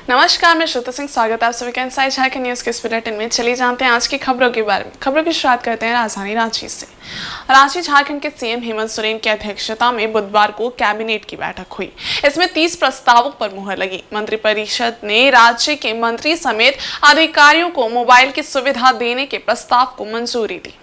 नमस्कार, मैं श्रुति सिंह। स्वागत है आप सभी का इनसाइड झारखंड न्यूज के इस बुलेटिन में। चलिए जानते हैं आज की खबरों के बारे में। खबरों की शुरुआत करते हैं राजधानी रांची से। रांची झारखंड के सीएम हेमंत सोरेन की अध्यक्षता में बुधवार को कैबिनेट की बैठक हुई। इसमें 30 प्रस्तावों पर मुहर लगी। मंत्रिपरिषद ने राज्य के मंत्री समेत अधिकारियों को मोबाइल की सुविधा देने के प्रस्ताव को मंजूरी दी।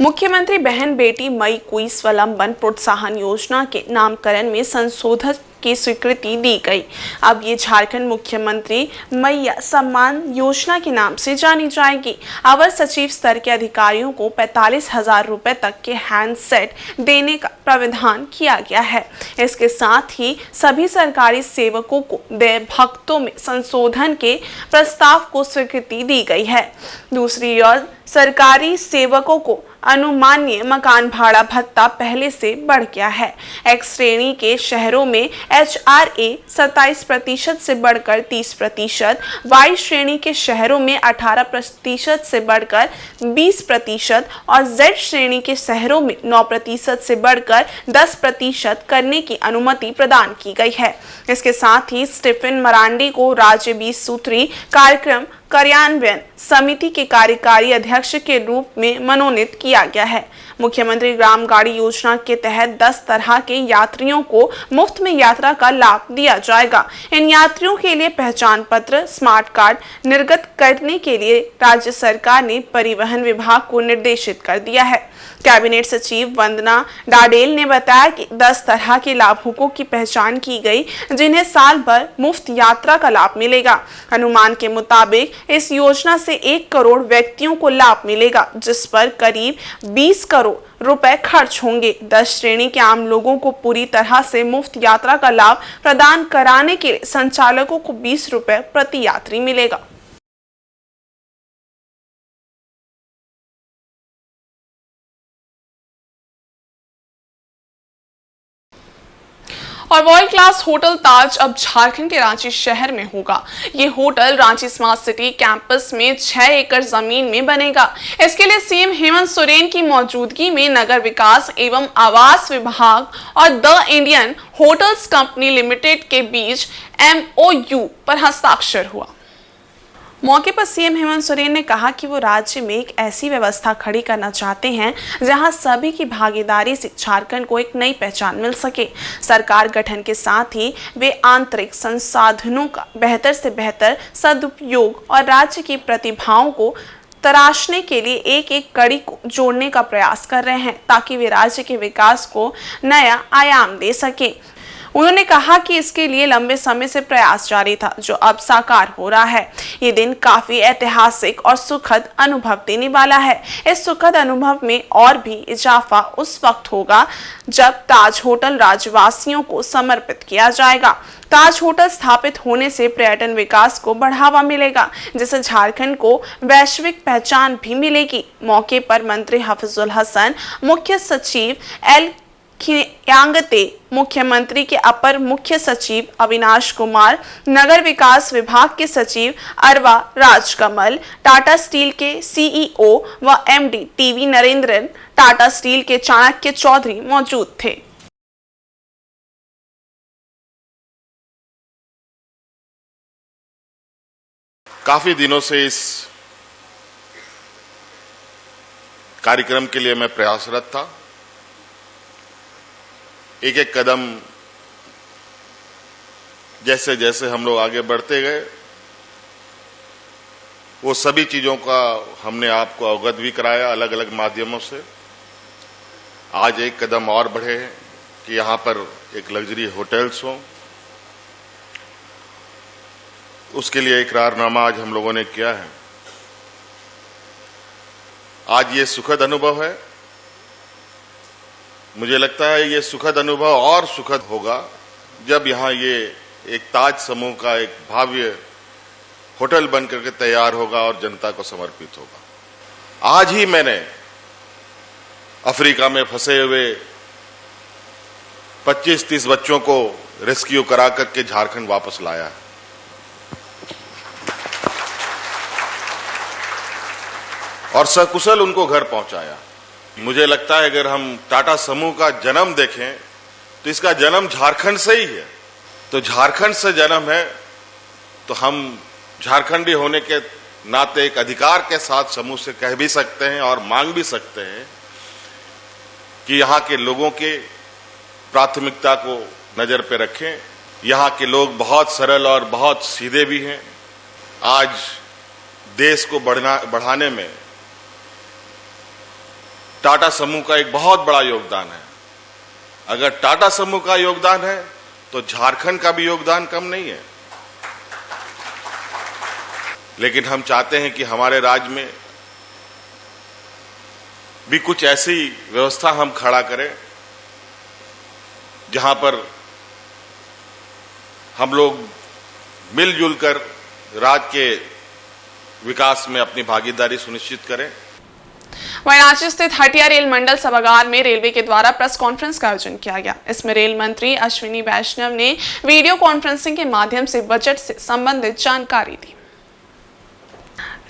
मुख्यमंत्री बहन बेटी मई कुई स्वलंबन प्रोत्साहन योजना के नामकरण में संशोधन की स्वीकृति दी गई। अब ये झारखंड मुख्यमंत्री मैया सम्मान योजना के नाम से जानी जाएगी। अवर सचिव स्तर के अधिकारियों को 45,000 रुपए तक के हैंडसेट देने का प्रावधान किया गया है। इसके साथ ही सभी सरकारी सेवकों को देय भत्तों में संशोधन के प्रस्ताव को स्वीकृति दी गई है। दूसरी ओर सरकारी सेवकों को अनुमानीय मकान भाड़ा भत्ता पहले से बढ़ गया है। एक्स श्रेणी के शहरों में HRA 27% से बढ़कर 30%, वाई श्रेणी के शहरों में 18% से बढ़कर 20% और Z श्रेणी के शहरों में 9% से बढ़कर 10% करने की अनुमति प्रदान की गई है। इसके साथ ही स्टीफन मरांडी को राज्य 20 सूत्री कार्यक्रम कार्यान्वयन समिति के कार्यकारी अध्यक्ष के रूप में मनोनीत किया गया है। मुख्यमंत्री ग्राम गाड़ी योजना के तहत 10 तरह के यात्रियों को मुफ्त में यात्रा का लाभ दिया जाएगा। इन यात्रियों के लिए पहचान पत्र, स्मार्ट कार्ड निर्गत करने के लिए राज्य सरकार ने परिवहन विभाग को निर्देशित कर दिया है। कैबिनेट सचिव वंदना डाडेल ने बताया कि 10 तरह के लाभुकों की पहचान की गई, जिन्हें साल भर मुफ्त यात्रा का लाभ मिलेगा। अनुमान के मुताबिक इस योजना से 1 करोड़ व्यक्तियों को लाभ मिलेगा, जिस पर करीब 20 करोड़ रुपए खर्च होंगे। 10 श्रेणी के आम लोगों को पूरी तरह से मुफ्त यात्रा का लाभ प्रदान कराने के लिए संचालकों को 20 रुपए प्रति यात्री मिलेगा। और वर्ल्ड क्लास होटल ताज अब झारखंड के रांची शहर में होगा। ये hotel Ranchi smart city campus में 6 एकड़ जमीन में बनेगा। इसके लिए सीएम हेमंत सोरेन की मौजूदगी में नगर विकास एवं आवास विभाग और the Indian hotels company limited के बीच MOU पर हस्ताक्षर हुआ। मौके पर सीएम हेमंत सोरेन ने कहा कि वो राज्य में एक ऐसी व्यवस्था खड़ी करना चाहते हैं जहां सभी की भागीदारी से झारखंड को एक नई पहचान मिल सके। सरकार गठन के साथ ही वे आंतरिक संसाधनों का बेहतर से बेहतर सदुपयोग और राज्य की प्रतिभाओं को तराशने के लिए एक एक कड़ी को जोड़ने का प्रयास कर रहे हैं, ताकि वे राज्य के विकास को नया आयाम दे सके। उन्होंने कहा कि इसके लिए लंबे समय से प्रयास जारी था, जो अब साकार हो रहा है। ये दिन काफी ऐतिहासिक और सुखद अनुभव देने वाला है। इस सुखद अनुभव में और भी इजाफा उस वक्त होगा जब ताज होटल राज्यवासियों को समर्पित किया जाएगा। ताज होटल स्थापित होने से पर्यटन विकास को बढ़ावा मिलेगा, जिससे झारखंड को वैश्विक पहचान भी मिलेगी। मौके पर मंत्री हफीजुल हसन, मुख्य सचिव L खियांगते, मुख्यमंत्री के अपर मुख्य सचिव अविनाश कुमार, नगर विकास विभाग के सचिव अरवा राजकमल, टाटा स्टील के CEO व MD TV Narendran, Tata steel के चाणक्य चौधरी मौजूद थे। काफी दिनों से इस कार्यक्रम के लिए मैं प्रयासरत था। एक एक कदम जैसे जैसे हम लोग आगे बढ़ते गए, वो सभी चीजों का हमने आपको अवगत भी कराया अलग अलग माध्यमों से। आज एक कदम और बढ़े हैं कि यहां पर एक लग्जरी होटल्स हो। उसके लिए इकरारनामा आज हम लोगों ने किया है। आज ये सुखद अनुभव है। मुझे लगता है ये सुखद अनुभव और सुखद होगा जब यहां ये एक ताज समूह का एक भव्य होटल बनकर के तैयार होगा और जनता को समर्पित होगा। आज ही मैंने अफ्रीका में फंसे हुए 25-30 बच्चों को रेस्क्यू करा करके झारखंड वापस लाया है। और सकुशल उनको घर पहुंचाया। मुझे लगता है अगर हम टाटा समूह का जन्म देखें तो इसका जन्म झारखंड से ही है। तो झारखंड से जन्म है तो हम झारखंडी होने के नाते एक अधिकार के साथ समूह से कह भी सकते हैं और मांग भी सकते हैं कि यहाँ के लोगों के प्राथमिकता को नजर पे रखें। यहाँ के लोग बहुत सरल और बहुत सीधे भी हैं। आज देश को बढ़ाने में टाटा समूह का एक बहुत बड़ा योगदान है। अगर टाटा समूह का योगदान है तो झारखंड का भी योगदान कम नहीं है। लेकिन हम चाहते हैं कि हमारे राज्य में भी कुछ ऐसी व्यवस्था हम खड़ा करें जहां पर हम लोग मिलजुल कर राज्य के विकास में अपनी भागीदारी सुनिश्चित करें। वहीं रांची स्थित हटिया रेल मंडल सभागार में रेलवे के द्वारा प्रेस कॉन्फ्रेंस का आयोजन किया गया। इसमें रेल मंत्री अश्विनी वैष्णव ने वीडियो कॉन्फ्रेंसिंग के माध्यम से बजट से संबंधित जानकारी दी।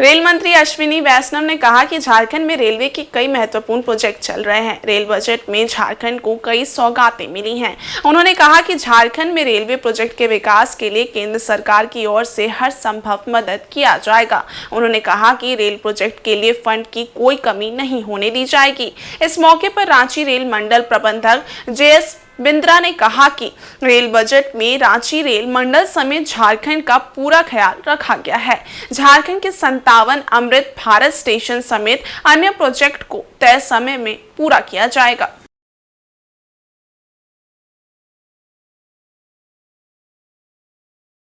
रेल मंत्री अश्विनी वैष्णव ने कहा कि झारखंड में रेलवे की कई महत्वपूर्ण प्रोजेक्ट चल रहे हैं। रेल बजट में झारखंड को कई सौगातें मिली हैं। उन्होंने कहा कि झारखंड में रेलवे प्रोजेक्ट के विकास के लिए केंद्र सरकार की ओर से हर संभव मदद किया जाएगा। उन्होंने कहा कि रेल प्रोजेक्ट के लिए फंड की कोई कमी नहीं होने दी जाएगी। इस मौके पर रांची रेल मंडल प्रबंधक JS बिंद्रा ने कहा कि रेल बजट में रांची रेल मंडल समेत झारखंड का पूरा ख्याल रखा गया है। झारखंड के 57 अमृत भारत स्टेशन समेत अन्य प्रोजेक्ट को तय समय में पूरा किया जाएगा।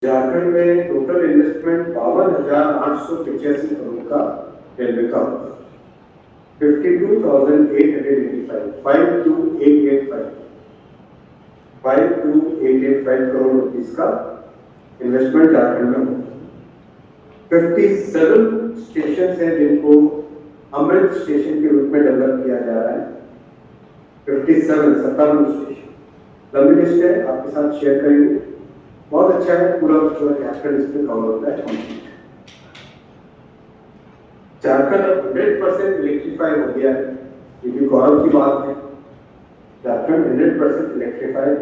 झारखंड में टोटल इन्वेस्टमेंट 52,885 करोड़ का रेलवे का होगा। 52,885 करोड़ रुपीस का इन्वेस्टमेंट झारखंड में होगा। 57 स्टेशन है जिनको अमृत स्टेशन के रूप में डेवलप किया जा रहा है। 57 स्टेशन लंबी लिस्ट है, आपके साथ शेयर करेंगे। बहुत अच्छा है, पूरा झारखंड इसमें कवर होता है। झारखंड अब 100% इलेक्ट्रीफाई हो गया है, ये भी गौरव की बात है। झारखंड 100% इलेक्ट्रीफाइड।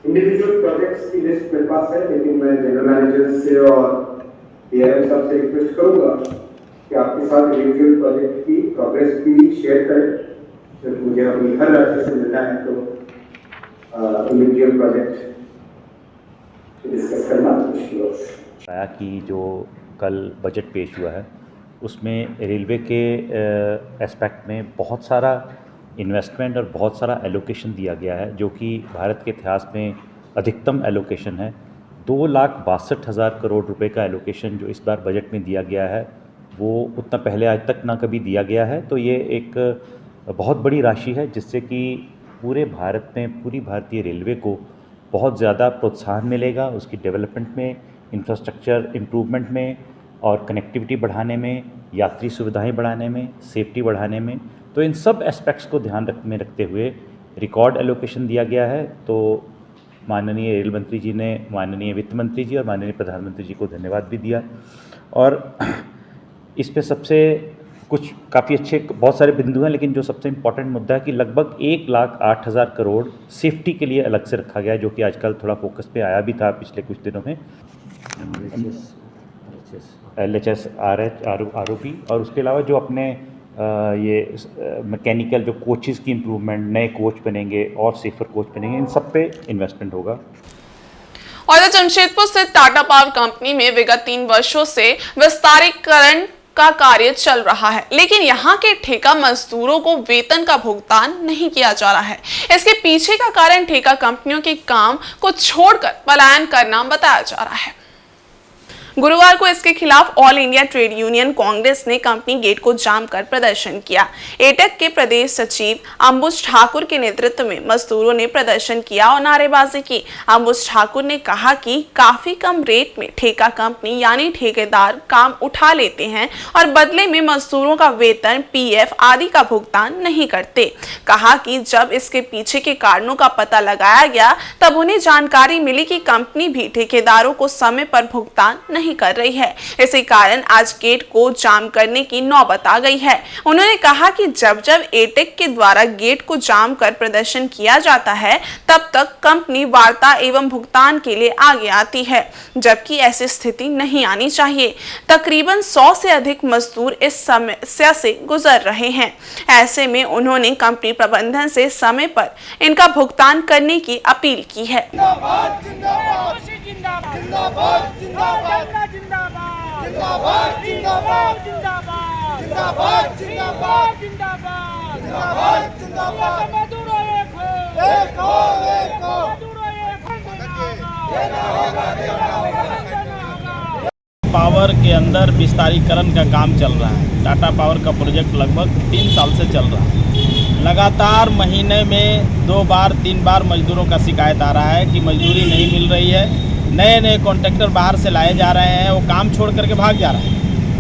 इंडिविजुअल प्रोजेक्ट्स की लिस्ट मेरे पास है, लेकिन मैं जनरल मैनेजर से और DRM साहब से रिक्वेस्ट करूंगा कि आपके साथ इंडिविजुअल प्रोजेक्ट की प्रोग्रेस भी शेयर करें, क्योंकि मुझे अभी हर राज्य से मिलना है तो इंडिविजुअल प्रोजेक्ट डिस्कस करना मुश्किल होगा। आया कि जो कल बजट पेश हुआ है उसमें रेलवे के एस्पेक्ट में बहुत सारा इन्वेस्टमेंट और बहुत सारा एलोकेशन दिया गया है, जो कि भारत के इतिहास में अधिकतम एलोकेशन है। 2,62,000 करोड़ रुपए का एलोकेशन जो इस बार बजट में दिया गया है वो उतना पहले आज तक ना कभी दिया गया है। तो ये एक बहुत बड़ी राशि है जिससे कि पूरे भारत में पूरी भारतीय रेलवे को बहुत ज़्यादा प्रोत्साहन मिलेगा, उसकी डेवलपमेंट में, इंफ्रास्ट्रक्चर इम्प्रूवमेंट में और कनेक्टिविटी बढ़ाने में, यात्री सुविधाएं बढ़ाने में, सेफ्टी बढ़ाने में। तो इन सब एस्पेक्ट्स को ध्यान में रखते हुए रिकॉर्ड एलोकेशन दिया गया है। तो माननीय रेल मंत्री जी ने माननीय वित्त मंत्री जी और माननीय प्रधानमंत्री जी को धन्यवाद भी दिया। और इस पे सबसे कुछ काफ़ी अच्छे बहुत सारे बिंदु हैं, लेकिन जो सबसे इम्पॉर्टेंट मुद्दा है कि लगभग 1,08,000 करोड़ सेफ्टी के लिए अलग से रखा गया है, जो कि आजकल थोड़ा फोकस पे आया भी था पिछले कुछ दिनों में। LHS ROP और उसके अलावा जो अपने ये मैकेनिकल जो कोचेज़ की इम्प्रूवमेंट, नए कोच बनेंगे और सेफर कोच बनेंगे, इन सब पे इन्वेस्टमेंट होगा। और जमशेदपुर स्थित टाटा पावर कंपनी में विगत 3 वर्षों से विस्तारीकरण का कार्य चल रहा है, लेकिन यहाँ के ठेका मजदूरों को वेतन का भुगतान नहीं किया जा रहा है। इसके पीछे का कारण ठेका कंपनियों के काम को छोड़कर पलायन करना बताया जा रहा है। गुरुवार को इसके खिलाफ all India trade union Congress ने कंपनी गेट को जाम कर प्रदर्शन किया। एटक के प्रदेश सचिव अंबुज ठाकुर के नेतृत्व में मजदूरों ने प्रदर्शन किया और नारेबाजी की। अंबुज ठाकुर ने कहा कि काफी कम रेट में ठेका कंपनी यानी ठेकेदार काम उठा लेते हैं और बदले में मजदूरों का वेतन, PF आदि का भुगतान नहीं करते। कहा कि जब इसके पीछे के कारणों का पता लगाया गया तब उन्हें जानकारी मिली कि कंपनी भी ठेकेदारों को समय पर भुगतान नहीं नहीं कर रही है। इसी कारण आज गेट को जाम करने की नौबत आ गई है। उन्होंने कहा कि जब जब एटेक के द्वारा गेट को जाम कर प्रदर्शन किया जाता है तब तक कंपनी वार्ता एवं भुगतान के लिए आगे आती है, जबकि ऐसी स्थिति नहीं आनी चाहिए। तकरीबन 100 से अधिक मजदूर इस समस्या से गुजर रहे हैं। ऐसे में उन्होंने कंपनी प्रबंधन से समय पर इनका भुगतान करने की अपील की है। पावर के अंदर विस्तारीकरण का काम चल रहा है। टाटा पावर का प्रोजेक्ट लगभग 3 साल से चल रहा है। लगातार महीने में 2 बार 3 बार मजदूरों का शिकायत आ रहा है कि मजदूरी नहीं मिल रही है। नए नए कॉन्ट्रैक्टर बाहर से लाए जा रहे हैं, वो काम छोड़ करके भाग जा रहे हैं।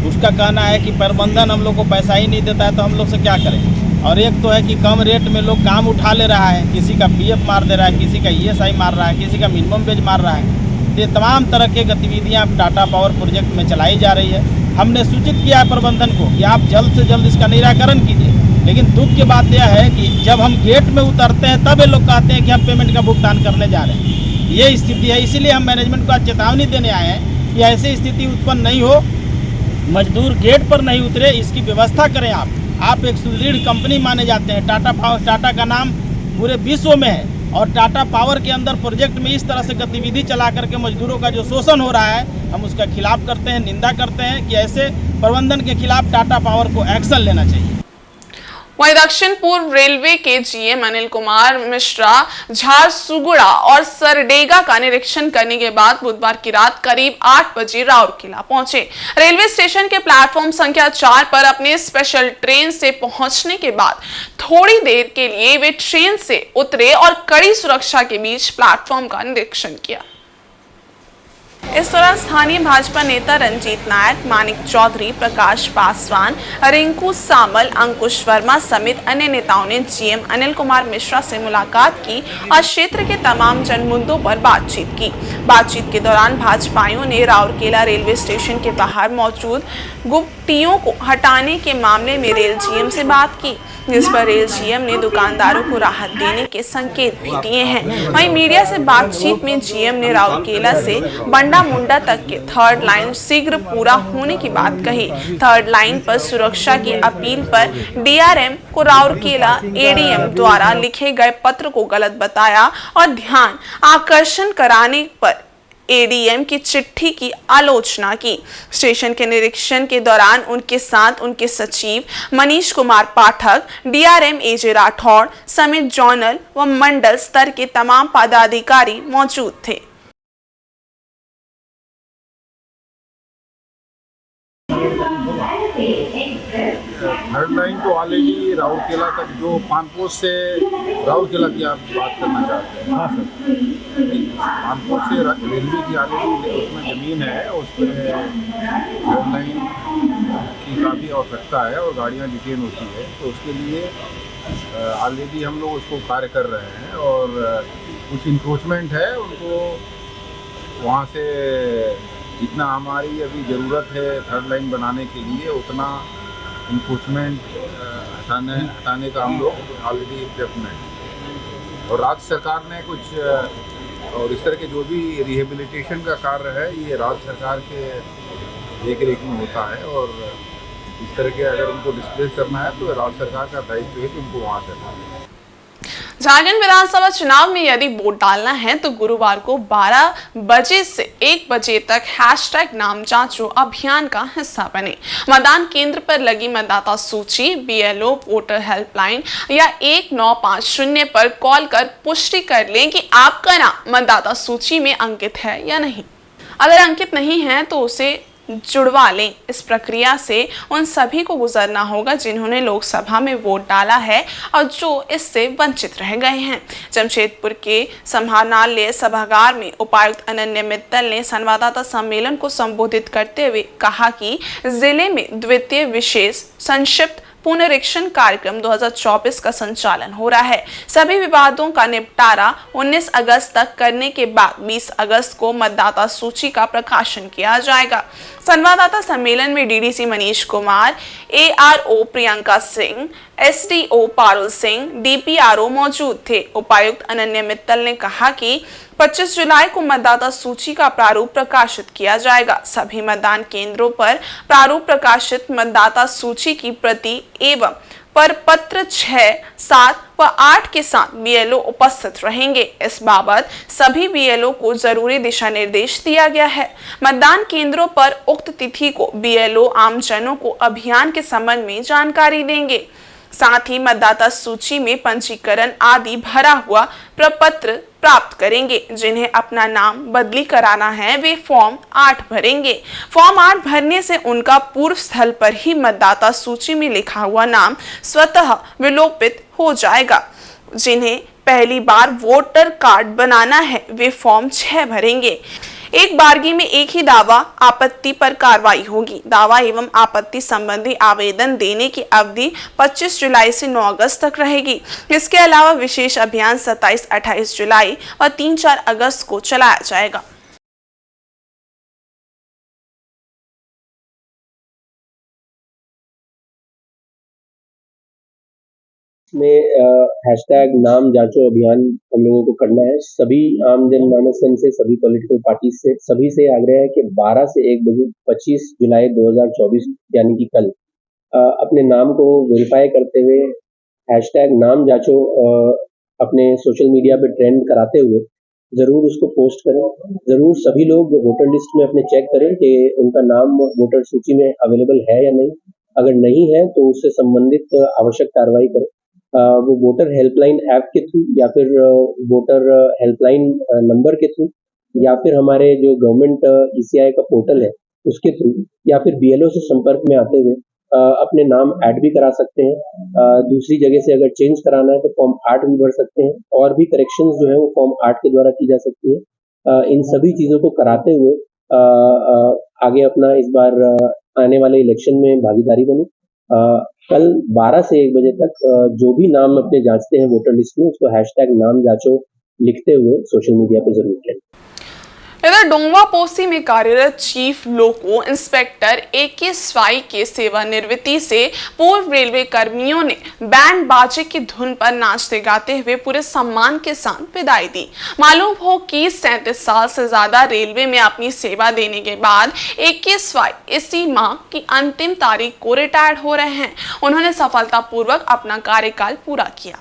उसका कहना है कि प्रबंधन हम लोग को पैसा ही नहीं देता है तो हम लोग से क्या करें। और एक तो है कि कम रेट में लोग काम उठा ले रहा है, किसी का पीएफ मार दे रहा है, किसी का ईएसआई मार रहा है, किसी का मिनिमम वेज मार रहा है। ये तमाम तरह की गतिविधियां टाटा पावर प्रोजेक्ट में चलाई जा रही है। हमने सूचित किया है प्रबंधन को कि आप जल्द से जल्द इसका निराकरण कीजिए, लेकिन दुख की बात यह है कि जब हम गेट में उतरते हैं तब ये लोग कहते हैं कि हम पेमेंट का भुगतान करने जा रहे हैं। ये स्थिति है, इसीलिए हम मैनेजमेंट को आज चेतावनी देने आए हैं कि ऐसी स्थिति उत्पन्न नहीं हो, मजदूर गेट पर नहीं उतरे, इसकी व्यवस्था करें। आप एक सुदृढ़ कंपनी माने जाते हैं। टाटा का नाम पूरे विश्व में है और टाटा पावर के अंदर प्रोजेक्ट में इस तरह से गतिविधि चला करके मजदूरों का जो शोषण हो रहा है, हम उसका खिलाफ करते हैं, निंदा करते हैं कि ऐसे प्रबंधन के खिलाफ टाटा पावर को एक्शन लेना चाहिए। वहीं दक्षिण पूर्व रेलवे के जीएम अनिल कुमार मिश्रा झारसुगुड़ा और सरडेगा का निरीक्षण करने के बाद बुधवार की रात करीब 8 बजे राउरकेला पहुंचे। रेलवे स्टेशन के प्लेटफॉर्म संख्या 4 पर अपने स्पेशल ट्रेन से पहुंचने के बाद थोड़ी देर के लिए वे ट्रेन से उतरे और कड़ी सुरक्षा के बीच प्लेटफॉर्म का निरीक्षण किया। इस दौरान स्थानीय भाजपा नेता रंजीत नायक, मानिक चौधरी, प्रकाश पासवान, रिंकू सामल, अंकुश वर्मा समेत अन्य नेताओं ने जीएम अनिल कुमार मिश्रा से मुलाकात की और क्षेत्र के तमाम जन मुद्दों पर बातचीत की। बातचीत के दौरान भाजपाइयों ने राउरकेला रेलवे स्टेशन के बाहर मौजूद गुप्तियों को हटाने के मामले में रेल जीएम से बात की, जिस पर रेल जीएम ने दुकानदारों को राहत देने के संकेत भी दिए हैं। वहीं मीडिया से बातचीत में जीएम ने राउरकेला से बंडा मुंडा तक के 3rd लाइन शीघ्र पूरा होने की बात कही। 3rd लाइन पर सुरक्षा की अपील पर डीआरएम को राउरकेला एडीएम द्वारा लिखे गए पत्र को गलत बताया और ध्यान आकर्षण कराने पर एडीएम की चिट्ठी की आलोचना की। स्टेशन के निरीक्षण के दौरान उनके साथ उनके सचिव मनीष कुमार पाठक, डीआरएम एजे राठौड़ समेत जोनल व मंडल स्तर के तमाम पदाधिकारी मौजूद थे। थर्ड लाइन तो ऑलरेडी राउरकेला तक जो पानपोस्ट से राउरकेला की आप बात करना चाहते हैं। हाँ सर, पानपोस्ट से रेलवे की ऑलरेडी उसमें ज़मीन है, उस पर थर्ड लाइन की काफ़ी आवश्यकता है और गाड़ियाँ डिटेन होती है, तो उसके लिए ऑलरेडी हम लोग उसको कार्य कर रहे हैं और कुछ इंक्रोचमेंट है, उनको वहाँ से जितना हमारी अभी ज़रूरत है थर्ड लाइन बनाने के लिए उतना इंक्रोचमेंट हटाने का हम लोग ऑलरेडी स्टेप में हैं। और राज्य सरकार ने कुछ और इस तरह के जो भी रिहेबिलिटेशन का कार्य है ये राज्य सरकार के देख रेख में होता है और इस तरह के अगर उनको डिस्प्लेस करना है तो राज्य सरकार का दायित्व है कि उनको वहाँ करना है। झारखंड विधानसभा चुनाव में यदि वोट डालना है तो गुरुवार को 12 बजे से 1 बजे तक #नाम जांचो अभियान का हिस्सा बने। मतदान केंद्र पर लगी मतदाता सूची, बीएलओ, वोटर हेल्पलाइन या 1950 पर कॉल कर पुष्टि कर लें कि आपका नाम मतदाता सूची में अंकित है या नहीं। अगर अंकित नहीं है तो उसे जुड़वा लें। इस प्रक्रिया से उन सभी को गुजरना होगा जिन्होंने लोकसभा में वोट डाला है और जो इससे वंचित रह गए हैं। जमशेदपुर के समाहरणालय सभागार में उपायुक्त अनन्य मित्तल ने संवाददाता सम्मेलन को संबोधित करते हुए कहा कि जिले में द्वितीय विशेष संक्षिप्त पुनरीक्षण कार्यक्रम 2024 का संचालन हो रहा है। सभी विवादों का निपटारा 19 अगस्त तक करने के बाद 20 अगस्त को मतदाता सूची का प्रकाशन किया जाएगा। संवाददाता सम्मेलन में DDC Manish Kumar, ARO Priyanka Singh, SDO Parul Singh, DPRO मौजूद थे। उपायुक्त अनन्य मित्तल ने कहा कि 25 जुलाई को मतदाता सूची का प्रारूप प्रकाशित किया जाएगा। सभी मतदान केंद्रों पर प्रारूप प्रकाशित मतदाता सूची की प्रति एवं प्रपत्र 6, 7 व 8 के साथ BLO उपस्थित रहेंगे। इस बाबत सभी BLO को जरूरी दिशा निर्देश दिया गया है। मतदान केंद्रों पर उक्त तिथि को BLO आमजनों को अभियान के संबंध में जानकारी देंगे। साथ ही मतदाता सूची में पंजीकरण आदि भरा हुआ प्रपत्र प्राप्त करेंगे। जिन्हें अपना नाम बदली कराना है वे फॉर्म 8 भरेंगे। फॉर्म 8 भरने से उनका पूर्व स्थल पर ही मतदाता सूची में लिखा हुआ नाम स्वतः विलोपित हो जाएगा। जिन्हें पहली बार वोटर कार्ड बनाना है वे फॉर्म 6 भरेंगे। एक बारगी में एक ही दावा आपत्ति पर कार्रवाई होगी। दावा एवं आपत्ति संबंधी आवेदन देने की अवधि 25 जुलाई से 9 अगस्त तक रहेगी। इसके अलावा विशेष अभियान 27-28 जुलाई और 3-4 अगस्त को चलाया जाएगा। में हैशटैग नाम जांचो अभियान हम लोगों को करना है। सभी आम जन मानसन से, सभी पॉलिटिकल पार्टी से, सभी से आग्रह है कि 12 से 1 बजे 25 जुलाई 2024 यानी कि कल अपने नाम को वेरीफाई करते हुए हैशटैग नाम जांचो अपने सोशल मीडिया पे ट्रेंड कराते हुए जरूर उसको पोस्ट करें। जरूर सभी लोग वोटर लिस्ट में अपने चेक करें कि उनका नाम वोटर सूची में अवेलेबल है या नहीं। अगर नहीं है तो उससे संबंधित आवश्यक कार्रवाई करें। वो वोटर हेल्पलाइन ऐप के थ्रू या फिर वोटर हेल्पलाइन नंबर के थ्रू या फिर हमारे जो गवर्नमेंट ECI का पोर्टल है उसके थ्रू या फिर BLO से संपर्क में आते हुए अपने नाम ऐड भी करा सकते हैं। दूसरी जगह से अगर चेंज कराना है तो फॉर्म 8 भी भर सकते हैं और भी करेक्शंस जो है वो फॉर्म 8 के द्वारा की जा सकती है। इन सभी चीजों को कराते हुए आगे अपना इस बार आने वाले इलेक्शन में भागीदारी बने। कल 12 से 1 बजे तक जो भी नाम अपने जांचते हैं वोटर लिस्ट में उसको हैशटैग नाम जांचो लिखते हुए सोशल मीडिया पे जरूर करें। इधर डोंगवा पोसी में कार्यरत चीफ लोको इंस्पेक्टर AK स्वाई के सेवानिवृत्ति से पूर्व रेलवे कर्मियों ने बैंड बाजे की धुन पर नाचते गाते हुए पूरे सम्मान के साथ विदाई दी। मालूम हो कि 37 साल से ज्यादा रेलवे में अपनी सेवा देने के बाद AK स्वाई इसी माह की अंतिम तारीख को रिटायर्ड हो रहे हैं। उन्होंने सफलतापूर्वक अपना कार्यकाल पूरा किया।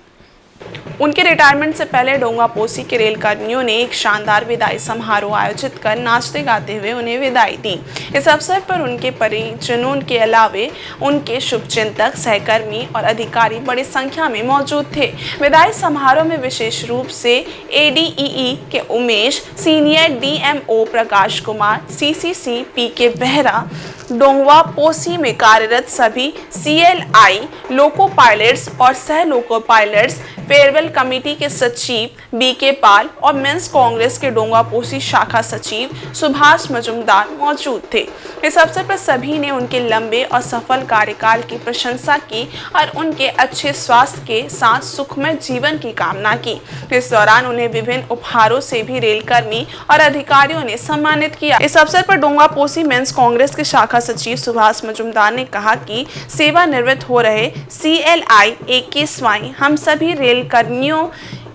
उनके रिटायरमेंट से पहले डोंगवा पोसी के रेल कर्मियों ने एक शानदार विदाई समारोह आयोजित कर नाचते गाते हुए उन्हें विदाई दी। इस अवसर पर उनके परिजनों के अलावे उनके शुभचिंतक, सहकर्मी और अधिकारी बड़ी संख्या में मौजूद थे। विदाई समारोह में विशेष रूप से ADEE के Umesh, senior DMO Prakash Kumar, CCC PK Behera, डोंगवा पोसी में कार्यरत सभी CLI लोको पायलट्स और सह लोको पायलट्स, फेयरवेल कमेटी के सचिव BK पाल और मेंस कांग्रेस के डोंगवा पोसी शाखा सचिव सुभाष मजुमदार मौजूद थे। इस अवसर पर सभी ने उनके लंबे और सफल कार्यकाल की प्रशंसा की और उनके अच्छे स्वास्थ्य के साथ सुखमय जीवन की कामना की। इस दौरान उन्हें विभिन्न उपहारों से भी रेलकर्मी और अधिकारियों ने सम्मानित किया। इस अवसर पर डोंगवा पोसी मेंस कांग्रेस के शाखा सचिव सुभाष मजुमदार ने कहा कि सेवानिवृत्त हो रहे CLI AK स्वाई हम सभी रेल कर्मियों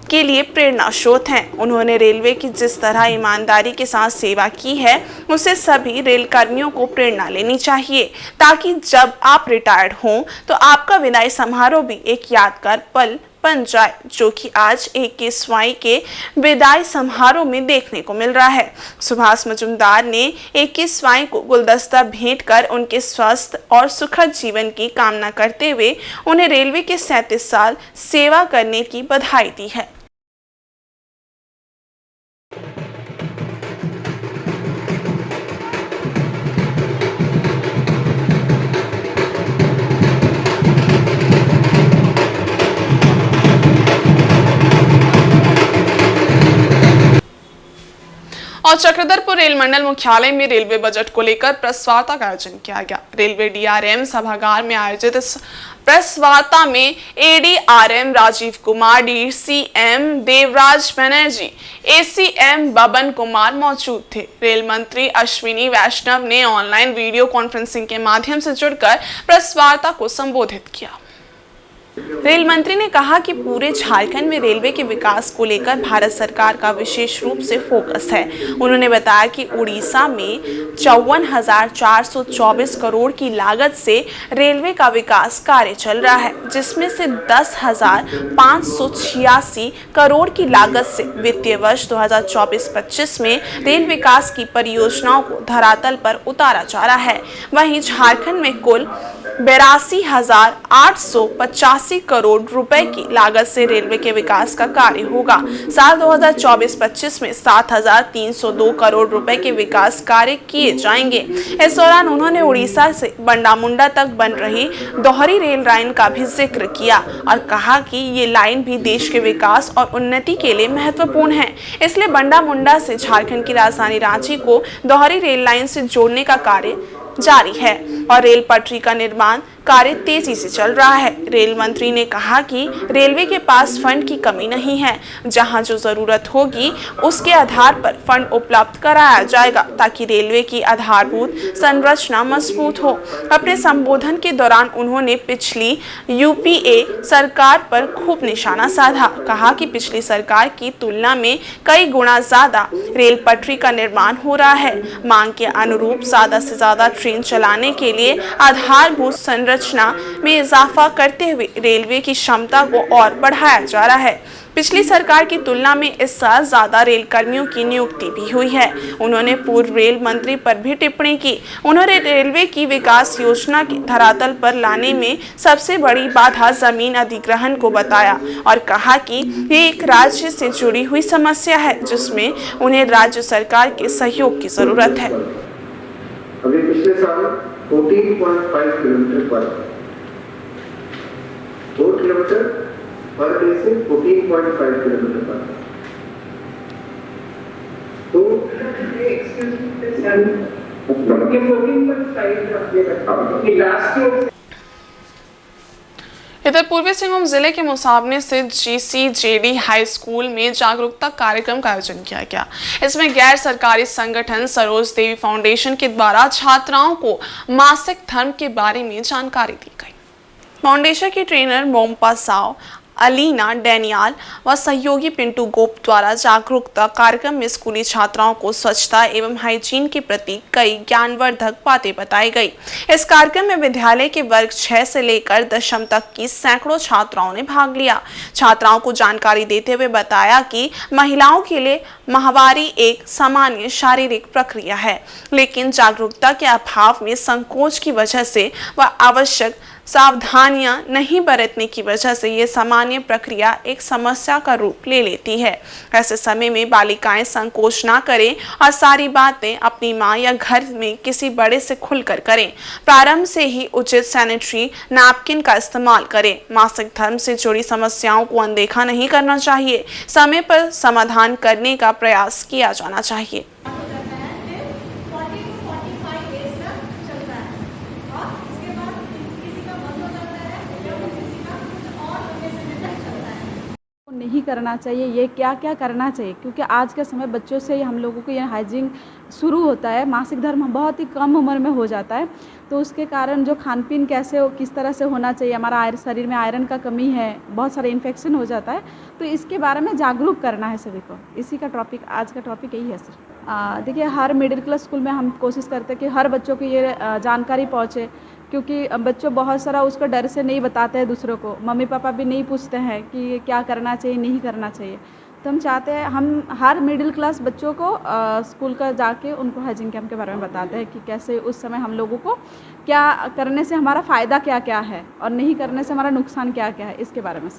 के लिए प्रेरणा स्रोत हैं। उन्होंने रेलवे की जिस तरह ईमानदारी के साथ सेवा की है उससे सभी रेल कर्मियों को प्रेरणा लेनी चाहिए ताकि जब आप रिटायर्ड हों तो आपका विदाई समारोह भी एक यादगार पल बन जाए, जो कि आज AK स्वाई के विदाई समारोह में देखने को मिल रहा है। सुभाष मजुमदार ने AK स्वाई को गुलदस्ता भेंट कर उनके स्वस्थ और सुखद जीवन की कामना करते हुए उन्हें रेलवे के 37 साल सेवा करने की बधाई दी है। और चक्रधरपुर रेल मंडल मुख्यालय में रेलवे बजट को लेकर प्रेस वार्ता का आयोजन किया गया। रेलवे DRM सभागार में आयोजित इस प्रेस वार्ता में ADRM Rajiv Kumar, DCM Devraj Banerjee, ACM Baban Kumar मौजूद थे। रेल मंत्री अश्विनी वैष्णव ने ऑनलाइन वीडियो कॉन्फ्रेंसिंग के माध्यम से जुड़कर प्रेस वार्ता को संबोधित किया। रेल मंत्री ने कहा कि पूरे झारखंड में रेलवे के विकास को लेकर भारत सरकार का विशेष रूप से फोकस है। उन्होंने बताया कि उड़ीसा में 54,424 करोड़ की लागत से रेलवे का विकास कार्य चल रहा है, जिसमें से 10,586 करोड़ की लागत से वित्तीय वर्ष 2024-25 में रेल विकास की परियोजनाओं को धरातल पर उतारा जा रहा है। वहीं झारखंड में कुल 82,885 करोड़ रुपए की लागत से रेलवे के विकास का कार्य होगा। साल 2024-25 में 7,302 करोड़ रुपए के विकास कार्य किए जाएंगे। इस दौरान उन्होंने उड़ीसा से बंडामुंडा तक बन रही दोहरी रेल लाइन का भी जिक्र किया और कहा कि ये लाइन भी देश के विकास और उन्नति के लिए महत्वपूर्ण है। इसलिए बंडामुंडा से झारखंड की राजधानी रांची को दोहरी रेल लाइन से जोड़ने का कार्य जारी है और रेल पटरी का निर्माण कार्य तेजी से चल रहा है। रेल मंत्री ने कहा कि रेलवे के पास फंड की कमी नहीं है। जहां जो जरूरत होगी उसके आधार पर फंड उपलब्ध कराया जाएगा ताकि रेलवे की आधारभूत संरचना मजबूत हो। अपने संबोधन के दौरान उन्होंने पिछली यूपीए सरकार पर खूब निशाना साधा। कहा कि पिछली सरकार की तुलना में कई गुना ज्यादा रेल पटरी का निर्माण हो रहा है। मांग के अनुरूप ज्यादा से ज्यादा ट्रेन चलाने के लिए आधारभूत संरचना में इजाफा करते हुए रेलवे की क्षमता को और बढ़ाया जा रहा है। पिछली सरकार की तुलना में इस साल ज्यादा रेल कर्मियों की नियुक्ति भी हुई है। उन्होंने पूर्व रेल मंत्री पर भी टिप्पणी की। उन्होंने रेलवे की विकास योजना के धरातल पर लाने में सबसे बड़ी बाधा जमीन अधिग्रहण को बताया और कहा कि ये एक राज्य से जुड़ी हुई समस्या है जिसमें उन्हें राज्य सरकार के सहयोग की जरूरत है। अभी पिछले साल 14.5 किलोमीटर पर 4 किलोमीटर पर डे से 14.5 किलोमीटर पर तो इधर पूर्वी सिंहभूम जिले के मुसाबने स्थित जीसीजेडी हाई स्कूल में जागरूकता कार्यक्रम का आयोजन किया गया। इसमें गैर सरकारी संगठन सरोज देवी फाउंडेशन के द्वारा छात्राओं को मासिक धर्म के बारे में जानकारी दी गई। फाउंडेशन के ट्रेनर मोम्पा साव, अलीना डेनियाल व सहयोगी पिंटू गोप द्वारा जागरूकता कार्यक्रम में स्कूली छात्राओं को स्वच्छता एवं हाइजीन के प्रति कई ज्ञानवर्धक बातें बताई गई। इस कार्यक्रम में विद्यालय के वर्ग 6 से लेकर 10वीं तक की सैकड़ों छात्राओं ने भाग लिया। छात्राओं को जानकारी देते हुए बताया कि महिलाओं के लिए माहवारी एक सामान्य शारीरिक प्रक्रिया है, लेकिन जागरूकता के अभाव में संकोच की वजह से व आवश्यक सावधानियां नहीं बरतने की वजह से ये सामान्य प्रक्रिया एक समस्या का रूप ले लेती है। ऐसे समय में बालिकाएं संकोच ना करें और सारी बातें अपनी मां या घर में किसी बड़े से खुलकर करें। प्रारंभ से ही उचित सैनिटरी नैपकिन का इस्तेमाल करें। मासिक धर्म से जुड़ी समस्याओं को अनदेखा नहीं करना चाहिए। समय पर समाधान करने का प्रयास किया जाना चाहिए। नहीं करना चाहिए, ये क्या क्या करना चाहिए, क्योंकि आज के समय बच्चों से हम लोगों को ये हाइजीन शुरू होता है। मासिक धर्म बहुत ही कम उम्र में हो जाता है, तो उसके कारण जो खान पीन कैसे हो, किस तरह से होना चाहिए, हमारा शरीर में आयरन का कमी है, बहुत सारे इन्फेक्शन हो जाता है, तो इसके बारे में जागरूक करना है सभी को। इसी का टॉपिक, आज का टॉपिक यही है सर। देखिए, हर मिडिल क्लास स्कूल में हम कोशिश करते हैं कि हर बच्चों को ये जानकारी पहुँचे, क्योंकि बच्चों बहुत सारा उसको डर से नहीं बताते हैं दूसरों को। मम्मी पापा भी नहीं पूछते हैं कि क्या करना चाहिए, नहीं करना चाहिए। तो हम चाहते हैं हम हर मिडिल क्लास बच्चों को स्कूल का जाके उनको हाइजीन कैंप के बारे में बताते हैं कि कैसे उस समय हम लोगों को क्या करने से हमारा फ़ायदा क्या क्या है और नहीं करने से हमारा नुकसान क्या क्या है, इसके बारे में।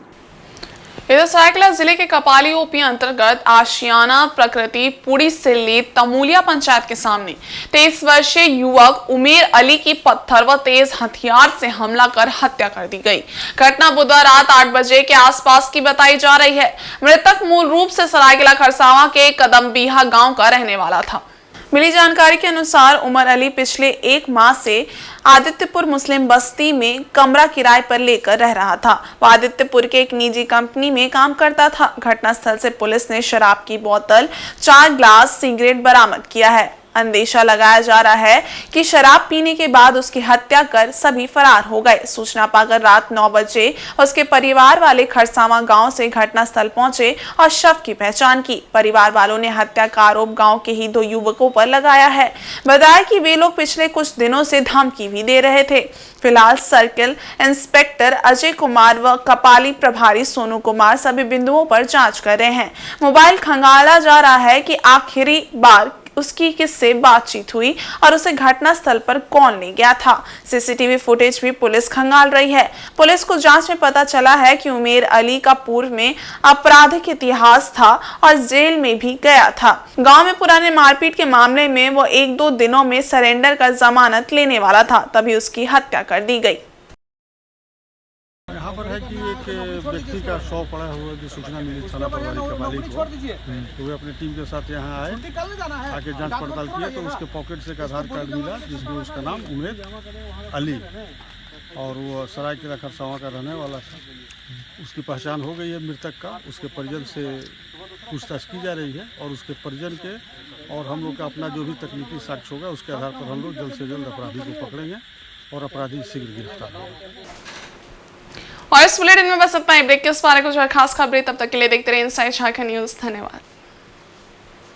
इधर सरायकेला जिले के कपाली ओपी अंतर्गत आशियाना प्रकृति पुड़ी सिल्ली तमूलिया पंचायत के सामने 23 वर्षीय युवक उमेर अली की पत्थर व तेज हथियार से हमला कर हत्या कर दी गई। घटना बुधवार रात 8 बजे के आसपास की बताई जा रही है। मृतक मूल रूप से सरायकेला खरसावां के कदमबीहा गांव का रहने वाला था। मिली जानकारी के अनुसार उमर अली पिछले 1 माह से आदित्यपुर मुस्लिम बस्ती में कमरा किराए पर लेकर रह रहा था। वह आदित्यपुर के एक निजी कंपनी में काम करता था। घटनास्थल से पुलिस ने शराब की बोतल, 4 ग्लास सिगरेट बरामद किया है। अंदेशा लगाया जा रहा है कि शराब पीने के बाद उसकी हत्या कर सभी फरार हो गए। सूचना पाकर रात 9 बजे उसके परिवार वाले खरसावां गांव से घटनास्थल पहुंचे और शव की पहचान की। परिवार वालों ने हत्या का आरोप गांव के ही 2 युवकों पर लगाया है। बताया कि वे लोग पिछले कुछ दिनों से धमकी भी दे रहे थे। फिलहाल सर्किल इंस्पेक्टर अजय कुमार व कपाली प्रभारी सोनू कुमार सभी बिंदुओं पर जांच कर रहे हैं। मोबाइल खंगाला जा रहा है कि आखिरी बार उसकी किससे बातचीत हुई और उसे घटनास्थल पर कौन ले गया था। सीसीटीवी फुटेज भी पुलिस खंगाल रही है। पुलिस को जांच में पता चला है कि उमेर अली का पूर्व में आपराधिक इतिहास था और जेल में भी गया था। गांव में पुराने मारपीट के मामले में वो 1-2 दिनों में सरेंडर कर जमानत लेने वाला था, तभी उसकी हत्या कर दी गई। यहाँ पर है कि एक व्यक्ति का शव पड़ा हुआ जो सूचना मिली थाना प्रभारी कपाली को, तो वे अपनी टीम के साथ यहाँ आए, आके जांच पड़ताल किए तो उसके पॉकेट से एक आधार कार्ड मिला जिसमें उसका नाम उमेर अली और वो सरायकेला खरसावां का रहने वाला था। उसकी पहचान हो गई है मृतक का। उसके परिजन से पूछताछ की जा रही है और उसके परिजन के और हम लोग का अपना जो भी तकनीकी साक्ष्य होगा उसके आधार पर हम लोग जल्द से जल्द अपराधी को पकड़ेंगे और अपराधी शीघ्र गिरफ्तार होगा। और इस बुलेटिन में बस इतना ही। ब्रेक के उस पारे कुछ और खास खबरें, तब तक के लिए देखते रहिए इनसाइड झारखंड न्यूज। धन्यवाद।